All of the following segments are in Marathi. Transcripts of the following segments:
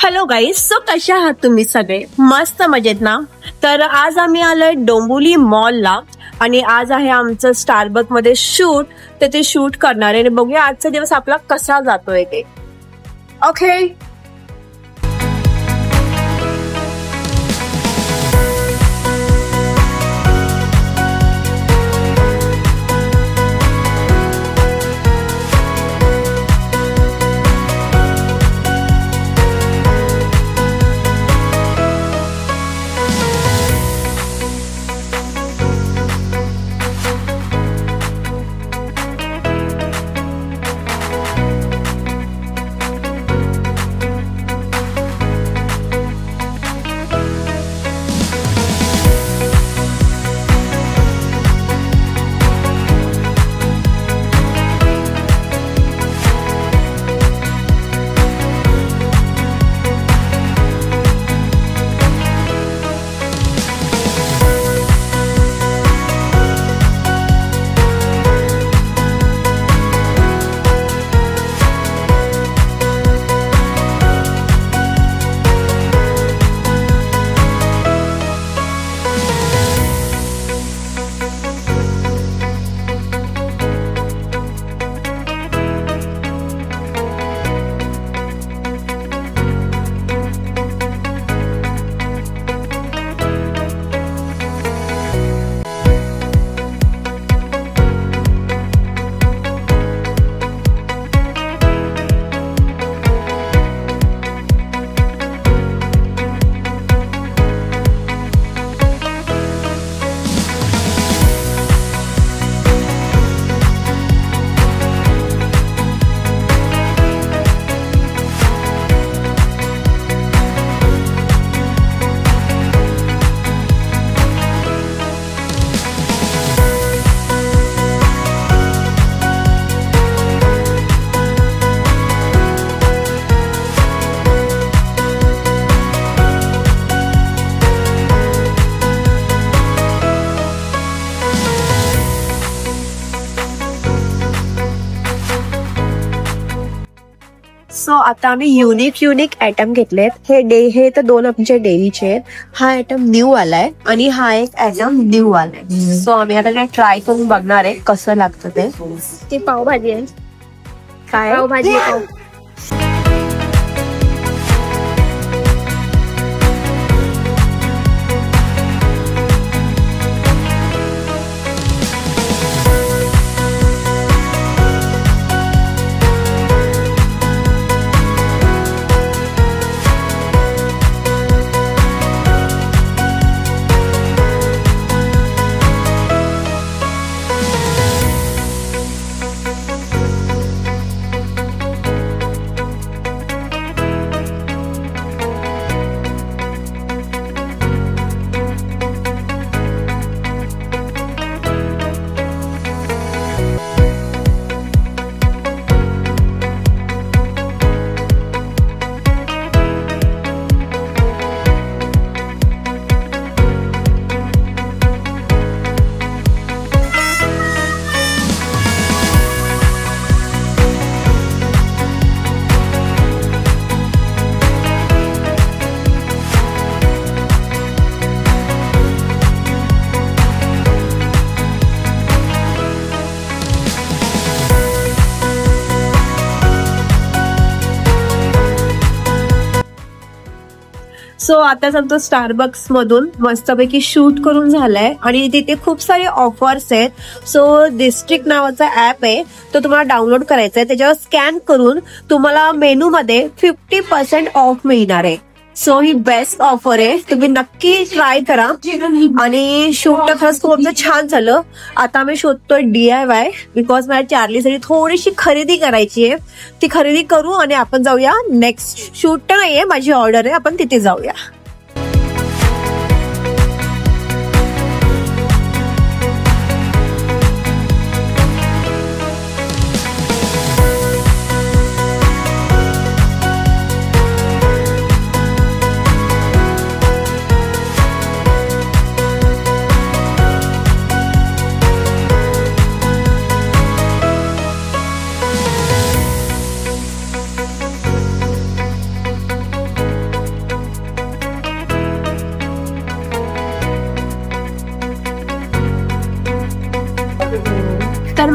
हॅलो गाईज, सो कशा आहात तुम्ही सगळे? मस्त मजेत ना? तर आज आम्ही आलोय डोंबिवली मॉलला आणि आज आहे आमचं स्टारबक मध्ये शूट. तर ते शूट करणार आहे आणि बघूया आजचा दिवस आपला कसा जातोय ते. ओके. सो आता आम्ही युनिक आयटम घेतलेत. हे तर दोन आमचे डेलीचे आहेत. हा आयटम न्यू आलाय आणि हा एक आयटम न्यू आलाय. सो आम्ही आता ट्राय करून बघणार आहे कसं लागतं ते. पावभाजी आहे. काय पावभाजी आहे. सो आता आमचं स्टारबक्स मधून मस्तपैकी शूट करून झालंय आणि तिथे खूप सारे ऑफर्स आहेत. सो डिस्ट्रिक्ट नावाचा ऍप आहे, तो तुम्हाला डाउनलोड करायचा आहे. त्याच्यावर स्कॅन करून तुम्हाला मेनू मध्ये 50% ऑफ मिळणार आहे. सो ही बेस्ट ऑफर आहे, तुम्ही नक्की ट्राय करा. आणि शूट तर खरंच खूप छान झालं. आता आम्ही शोधतोय DIY बिकॉज मला चार्लीसाठी थोडीशी खरेदी करायची आहे. ती खरेदी करू आणि आपण जाऊया. नेक्स्ट शूट तर नाहीये, माझी ऑर्डर आहे, आपण तिथे जाऊया.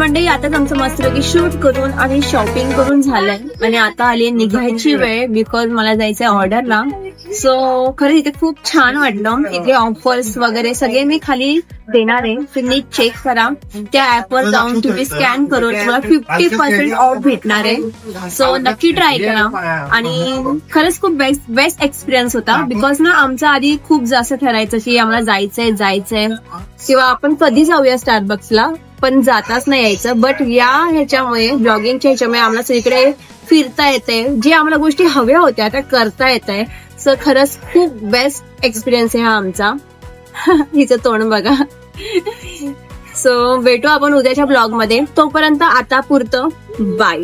मंडळी आताच आमचं मस्तपैकी शूट करून आणि शॉपिंग करून झालंय आणि आता आली निघायची वेळ बिकॉज मला जायचंय ऑर्डरला. सो खरं इथे खूप छान वाटलं. इथे ऑफर्स वगैरे सगळे मी खाली देणार आहे, तुम्ही चेक करा. त्या ऍपवर जाऊन तुम्ही स्कॅन करून तुम्हाला 50% ऑफ भेटणार आहे. सो नक्की ट्राय करा. आणि खरंच खूप बेस्ट एक्सपिरियन्स होता बिकॉज ना आमचं आधी खूप जास्त ठरायचं की आम्हाला जायचंय किंवा आपण कधी जाऊया स्टारबक्सला, पण जाताच नाही यायचं. बट या ह्याच्यामुळे ब्लॉगिंगच्या ह्याच्यामुळे आम्हाला सगळीकडे फिरता येते, जे आम्हाला गोष्टी हव्या होत्या त्या करता येत आहे. सो खरंच खूप बेस्ट एक्सपिरियन्स आहे हा आमचा. हिचं तोंड बघा. सो भेटू आपण उद्याच्या ब्लॉग मध्ये. तोपर्यंत आता पुरतं बाय.